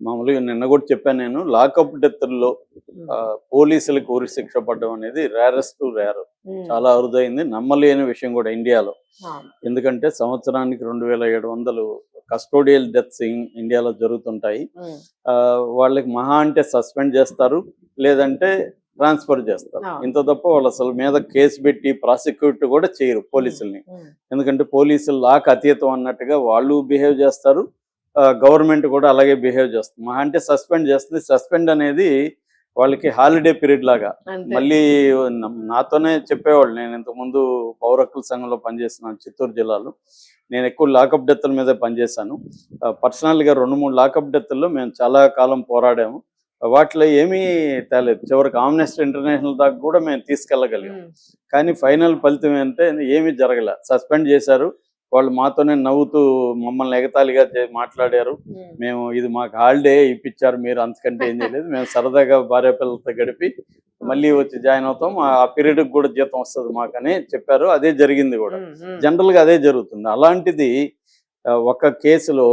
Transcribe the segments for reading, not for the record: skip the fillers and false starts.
మామూలుగా నిన్న కూడా చెప్పాను నేను. లాకప్ డెత్‌ల్లో హ్మ్. పోలీసులకు ఉరి శిక్ష పడడం అనేది రేరెస్ట్ టు రేర్. హ్మ్. చాలా అరుదైంది. నమ్మలేని విషయం కూడా ఇండియాలో. అవును. ఎందుకంటే సంవత్సరానికి 2700 కస్టోడియల్ డెత్స్ ఇండియాలో జరుగుతుంటాయి. హ్మ్. వాళ్ళకి మహా అంటే సస్పెండ్ చేస్తారు. లేదంటే ట్రాన్స్‌ఫర్ చేస్తారు. అవును. ఇంత తప్ప వాళ్ళు అసలు మీద కేస్ పెట్టి ప్రాసిక్యూట్ కూడా చేయరు హ్మ్. పోలీసుల్ని. హ్మ్. ఎందుకంటే పోలీసులు లాకి అతీతం అన్నట్టుగా వాళ్ళు బిహేవ్ చేస్తారు. గవర్నమెంట్ కూడా అలాగే బిహేవ్ చేస్తుంది. మహా అంటే సస్పెండ్ చేస్తుంది. సస్పెండ్ అనేది వాళ్ళకి హాలిడే పీరియడ్ లాగా. అంతే. మళ్ళీ నాతోనే చెప్పేవాళ్ళు. నేను ఇంతకుముందు పౌర హక్కుల సంఘంలో పనిచేస్తున్నాను చిత్తూరు జిల్లాలో. నేను ఎక్కువ లాకప్ డెత్‌ల మీదే పనిచేశాను. పర్సనల్‌గా 2, 3 లాకప్ డెత్‌ల్లో మేము చాలా కాలం పోరాడాము. వాటిలో ఏమీ తేలేదు. చివరికి ఆమ్నెస్టీ ఇంటర్నేషనల్ దాకా కూడా మేము తీసుకెళ్ళగలిగాం. హ్మ్. కానీ ఫైనల్ ఫలితం ఏంటంటే ఏమీ జరగలే. సస్పెండ్ చేశారు. వాళ్ళు మాతోనే నవ్వుతూ మమ్మల్ని ఎగతాళిగా మాట్లాడారు. హ్మ్. మేము ఇది మాకు హాలిడే ఇప్పించారు మీరు అంతకంటే ఏం చేయలేదు. మేము సరదాగా భార్యాపిల్లలతో గడిపి మళ్ళీ ఓకే. వచ్చి జాయిన్ అవుతాం. ఆ పీరియడ్‌కి కూడా జీతం వస్తది మాకని చెప్పారు. అదే జరిగింది గూడా. హ్మ్. హ్మ్. జనరల్‌గా అదే జరుగుతుంది. అలాంటిది ఒక కేసులో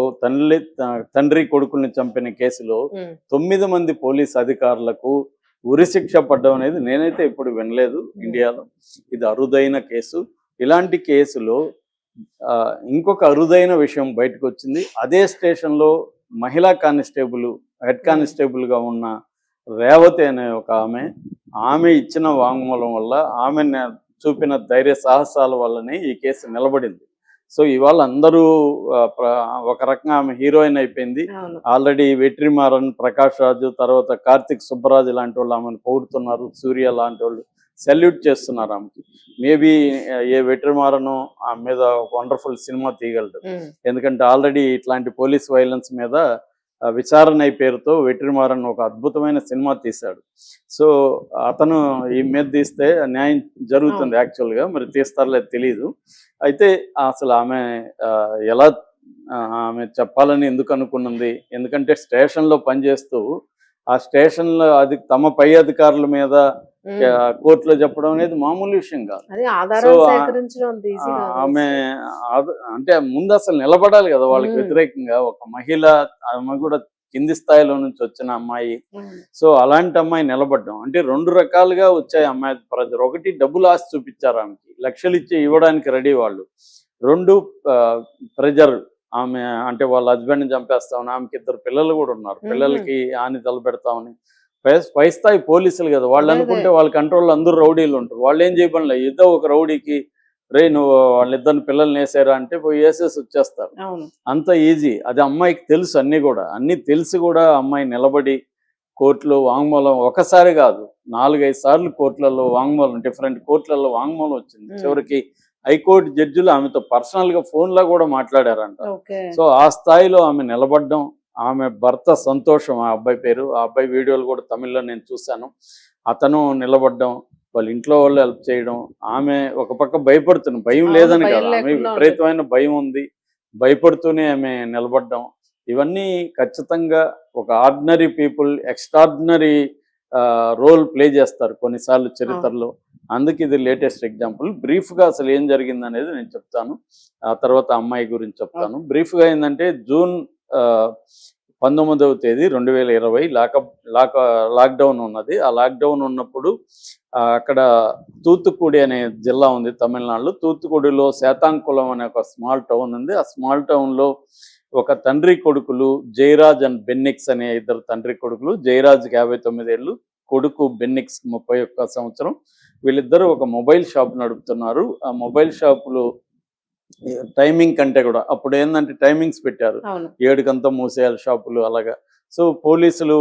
తండ్రి కొడుకుల్ని చంపిన కేసులో హ్మ్. 9 మంది పోలీస్ అధికారులకు ఉరిశిక్ష పడ్డం అనేది నేనైతే ఎప్పుడు వినలేదు హ్మ్. ఇండియాలో. ఇది అరుదైన కేసు. ఇలాంటి కేసులో ఇంకొక అరుదైన విషయం బయటకొచ్చింది. అదే స్టేషన్‌లో మహిళా కానిస్టేబుల్, హెడ్ హ్మ్. కానిస్టేబుల్‌గా ఉన్న రేవతి అనే ఒక ఆమె ఇచ్చిన వాంగ్మూలం వల్ల, ఆమె చూపిన ధైర్య సాహసాల వల్లనే ఈ కేసు నిలబడింది. సో, ఇవాళ అందరూ ఆహ్, ప్ర ఒక రకంగా ఆమె హీరోయిన్ అయిపోయింది. అవును. ఆల్రెడీ 'వెట్రిమారన్', 'ప్రకాష్ రాజు' తర్వాత 'కార్తీక్ సుబ్బరాజు' లాంటోళ్ళు ఆమెను పొగుడుతున్నారు. 'సూర్య' లాంటోళ్ళు సెల్యూట్ చేస్తున్నారు ఆమెకి. మేబీ ఏ 'వెట్రిమారనో' ఆమె మీద ఒక వండర్‌ఫుల్ సినిమా తీయగలడు. హ్మ్. ఎందుకంటే ఆల్రెడీ ఇట్లాంటి పోలీస్ వైలెన్స్ మీద 'విచారణ' పేరుతో 'వెట్రిమారన్' ఒక అద్భుతమైన సినిమా తీశాడు. సో, అతను ఈమె మీద తీస్తే న్యాయం అవును. జరుగుతుంది యాక్చువల్‌గా. మరి తీస్తారో లేదో తెలీదు. అయితే అసలు ఆమె ఎలా ఆమె చెప్పాలని ఎందుకు అనుకున్నది? ఎందుకంటే స్టేషన్‌లో పనిచేస్తూ, ఆ స్టేషన్‌లో తమ పై అధికారుల మీద హ్మ్. కోర్ట్‌లో చెప్పడం అనేది మామూలు విషయం కాదు. అదే సో, ఆధారాలు సేకరించడం అంత ఈజీ కాదు ఆమె అసలు. అంటే ముందసలు నిలబడాలి గదా! వాళ్ళకి హ్మ్. వ్యతిరేకంగా. ఒక మహిళ, ఆమె గూడా కింది స్థాయిలో నుంచి వచ్చిన అమ్మాయి. అవును. సో, అలాంటి అమ్మాయి నిలబడ్డం. అంటే 2 రకాలుగా వచ్చాయి అమ్మాయి ప్రెజర్. ఒకటి డబ్బులు ఆశ చూపిచ్చారు ఆమెకి. లక్షలిచ్చి ఇవ్వడానికి రెడీ వాళ్ళు. 2 ఆహ్, ప్రెజర్. ఆమె అంటే వాళ్ళ హస్బెండ్‌ని చంపేస్తామని, ఆమెకి 2 పిల్లలు గూడా ఉన్నారు. హుహు. పిల్లలకి హాని తలపెడతామని. పై స్థాయి పోలీసులు గదా! అదే. అదే. వాళ్ళనుకుంటే వాళ్ళ కంట్రోల్‌లో అందరూ రౌడీలుంటరు. వాళ్ళేం చేయబనలే. ఏదో ఒక రౌడీకి "రేయ్! నువ్వు వాళ్ళిద్దరిని పిల్లల్నేసేరా" అంటే పోయి ఏసేసి వచ్చేస్తారు. అవును. అంత ఈజీ. అది అమ్మాయికి తెలుసు అన్నీ గూడా. అన్నీ తెలిసి గూడా అమ్మాయి నిలబడి కోర్టులో వాంగ్మూలం ఒకసారి గాదు. 4, 5 సార్లు కోర్టులలో వాంగ్మూలం డిఫరెంట్ కోర్టులలో వాంగ్మూలం వచ్చింది. హ్మ్. చివరికి హైకోర్టు జడ్జిలు ఆమెతో పర్సనల్‌గా ఫోన్‌లో గూడా మాట్లాడారంట. ఓకే. సో, ఆ స్థాయిలో ఆమె నిలబడ్డం, ఆమె భర్త సంతోషం ఆ అబ్బాయి పేరు. ఆ అబ్బాయి వీడియోలు గూడా తమిళ్‌లో నేను చూసాను. అతను నిలబడ్డం, వాళ్ళ ఇంట్లో వాళ్ళు హెల్ప్ చేయడం, ఆమె ఒక పక్క భయపడుతుంది. భయం అవును. లేదని భయం కాదు. ఆమె లేకుండా ఉండదు. విపరీతమైన భయం ఉంది. భయపడుతూనే ఆమె నిలబడ్డం. ఇవన్నీ ఖచ్చితంగా ఒక ordinary people extraordinary role play చేస్తారు కొన్నిసార్లు అవును. చరిత్రలో. అందుకు ఇది లేటెస్ట్ ఎగ్జాంపుల్. బ్రీఫ్‌గా అసలు ఏం జరిగిందనేది నేను చెప్తాను. ఆ తర్వాత అమ్మాయి గురించి చెప్తాను. ఓకే. బ్రీఫ్‌గా ఏందంటే జూన్ ఆహ్, 19వ తేదీ 2020 లాక్‌డౌన్ ఉన్నది. ఆ లాక్‌డౌన్ ఉన్నప్పుడు అక్కడ తూత్తుకుడి అనే జిల్లా ఉంది తమిళనాడులో. తూత్తుకుడిలో సేతాంకుళం అనే ఒక స్మాల్ టౌన్ ఉంది. ఆ స్మాల్ టౌన్‌లో ఒక తండ్రి కొడుకులు 'జయరాజ్' అండ్ 'బెన్నిక్స్' అనే ఇద్దరు తండ్రి కొడుకులు. 'జయరాజ్‌కి' 59 ఏళ్ళు, కొడుకు 'బెన్నిక్స్‌కి' 31 సంవత్సరం. వీళ్ళిద్దరూ ఒక మొబైల్ షాప్ నడుపుతున్నారు. ఆ మొబైల్ షాప్‌లో టైమింగ్ కంటే కూడా అప్పుడేందంటే టైమింగ్స్ పెట్టారు. అవును. 7కంతా మూసేయాలి షాపులు అలాగా. సో, పోలీసులు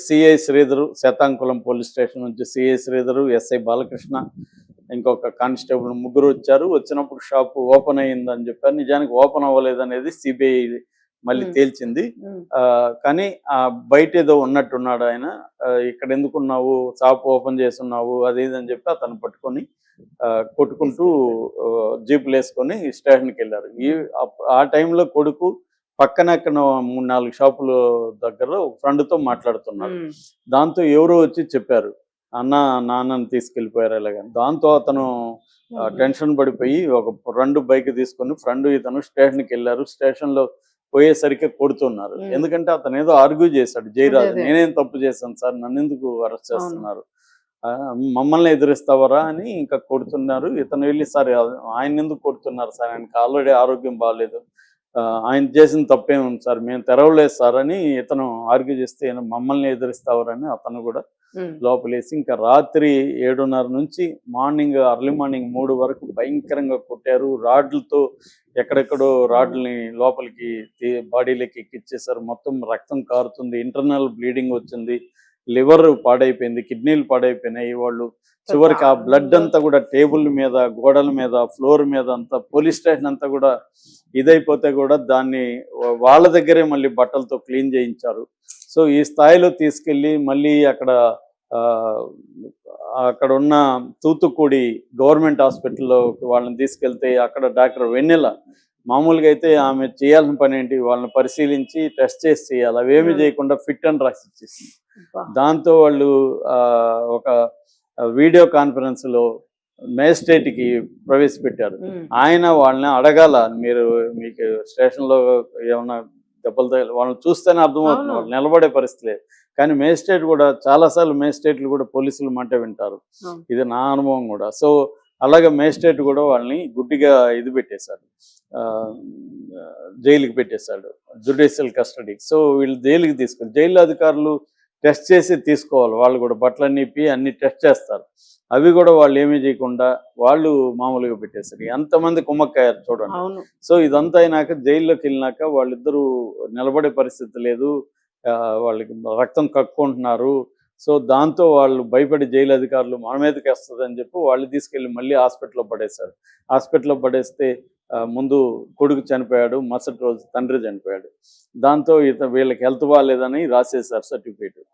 సీఐ శ్రీధరు, శతాంకుళం పోలీస్ స్టేషన్ నుంచి సీఐ శ్రీధరు, ఎస్ఐ బాలకృష్ణ, ఇంకొక కానిస్టేబుల్ ముగ్గురు వచ్చారు. వచ్చినప్పుడు షాపు ఓపెన్ అయిందని చెప్పారు. నిజానికి ఓపెన్ అవ్వలేదనేది సిబిఐ మళ్ళీ హ్మ్. తేల్చింది. హ్మ్. కానీ బయటేదో ఉన్నట్టున్నాడాయన. ఇక్కడెందుకున్నావు? షాప్ ఓపెన్ చేసున్నావు అది ఇది అని చెప్పి అతన్ని పట్టుకొని కొట్టుకుంటూ తీసుకెళ్ళిపోయారు. జీపులేసుకొని స్టేషన్‌కెళ్లారు. హ్మ్. ఆ టైంలో కొడుకు పక్కన ఎక్కడో 3, 4 షాపులు దగ్గర ఒక ఫ్రెండ్‌తో మాట్లాడుతున్నాడు. హ్మ్. దాంతో ఎవరో వచ్చి చెప్పారు. "అన్న నాన్నని తీసుకెళ్ళిపోయారు" ఇలాగని. దాంతో అతను హుహు. టెన్షన్ పడిపోయి ఒక ఫ్రెండ్ బైక్ తీసుకొని ఫ్రెండ్ ఇతను స్టేషన్‌కెళ్లారు. స్టేషన్‌లో పోయేసరికి కొడుతున్నారు. ఎందుకంటే అతను ఏదో ఆర్గ్యూ చేశాడు జయరాజు, అదే. నేనేం తప్పు చేశాను సార్, నన్ను ఎందుకు అరెస్ట్ చేస్తున్నారు, మమ్మల్ని ఎదిరిస్తావరా అని ఇంకా కొడుతున్నారు. ఇతను వెళ్ళి సార్ ఆయన ఎందుకు కొడుతున్నారు సార్, ఆయనకి ఆల్రెడీ ఆరోగ్యం బాగాలేదు, ఆయన చేసిన తప్పేముంది సార్, మేము తెరవలేదు సార్ అని ఇతను ఆర్గ్యూ చేస్తే మమ్మల్ని ఎదిరిస్తావరని అతను కూడా లోపలేసి ఇంకా రాత్రి 7:30 నుంచి ఎర్లీ మార్నింగ్ 3 వరకు భయంకరంగా కొట్టారు. రాడ్లతో ఎక్కడెక్కడో రాడ్లని లోపలికి బాడీలోకి ఎక్కిచ్చేసారు. మొత్తం రక్తం కారుతుంది, ఇంటర్నల్ బ్లీడింగ్ వచ్చింది, లివర్ పాడైపోయింది, కిడ్నీలు పాడైపోయినాయి. వాళ్ళు చివరికి ఆ బ్లడ్ అంతా కూడా టేబుల్ మీద, గోడల మీద, ఫ్లోర్ మీద అంతా, పోలీస్ స్టేషన్ అంతా కూడా ఇదైపోతే కూడా దాన్ని వాళ్ళ దగ్గరే మళ్ళీ బట్టలతో క్లీన్ చేయించారు. సో ఈ స్థాయిలో తీసుకెళ్ళి మళ్ళీ అక్కడ ఉన్న తూతుక్కుడి గవర్నమెంట్ హాస్పిటల్లో వాళ్ళని తీసుకెళ్తే అక్కడ డాక్టర్ వెన్నెల మామూలుగా అయితే ఆమె చేయాల్సిన పని ఏంటి, వాళ్ళని పరిశీలించి టెస్ట్ చేసి చేయాలి, అవేమీ చేయకుండా ఫిట్ అని రాసి ఇచ్చేసింది. దాంతో వాళ్ళు ఒక వీడియో కాన్ఫరెన్స్ లో మేజిస్ట్రేట్కి ప్రవేశపెట్టారు. ఆయన వాళ్ళని అడగాల, మీకు స్టేషన్ లో ఏమన్నా దెబ్బలు తగిలి, వాళ్ళని చూస్తేనే అర్థమవుతుంది, వాళ్ళు నిలబడే పరిస్థితి లేదు. కానీ మేజిస్ట్రేట్ కూడా చాలాసార్లు మేజిస్ట్రేట్లు కూడా పోలీసులు మాట వింటారు, ఇది నా అనుభవం కూడా. సో అలాగే మేజిస్ట్రేట్ కూడా వాళ్ళని గుడ్డిగా ఇది పెట్టేశారు, జైలుకి పెట్టేశాడు, జ్యుడిషియల్ కస్టడీ. సో వీళ్ళు జైలుకి తీసుకొని, జైలు అధికారులు టెస్ట్ చేసి తీసుకోవాలి, వాళ్ళు కూడా బట్టలన్నీ ఇప్పి అన్ని టెస్ట్ చేస్తారు, అవి కూడా వాళ్ళు ఏమీ చేయకుండా వాళ్ళు మామూలుగా పెట్టేశారు. ఎంతమంది కుమ్మక్కయ్యారు చూడండి. సో ఇదంతా అయినాక జైల్లోకి వెళ్ళినాక వాళ్ళిద్దరూ నిలబడే పరిస్థితి లేదు, వాళ్ళకి రక్తం కక్కుంటున్నారు. సో దాంతో వాళ్ళు భయపడి జైలు అధికారులు మన మీదకి వస్తుందని చెప్పి వాళ్ళు తీసుకెళ్ళి మళ్ళీ హాస్పిటల్లో పడేశారు. హాస్పిటల్లో పడేస్తే ముందు కొడుకు చనిపోయాడు, మరుసటి రోజు తండ్రి చనిపోయాడు. దాంతో వీళ్ళకి హెల్త్ బాగాలేదని రాసేశారు సర్టిఫికేట్.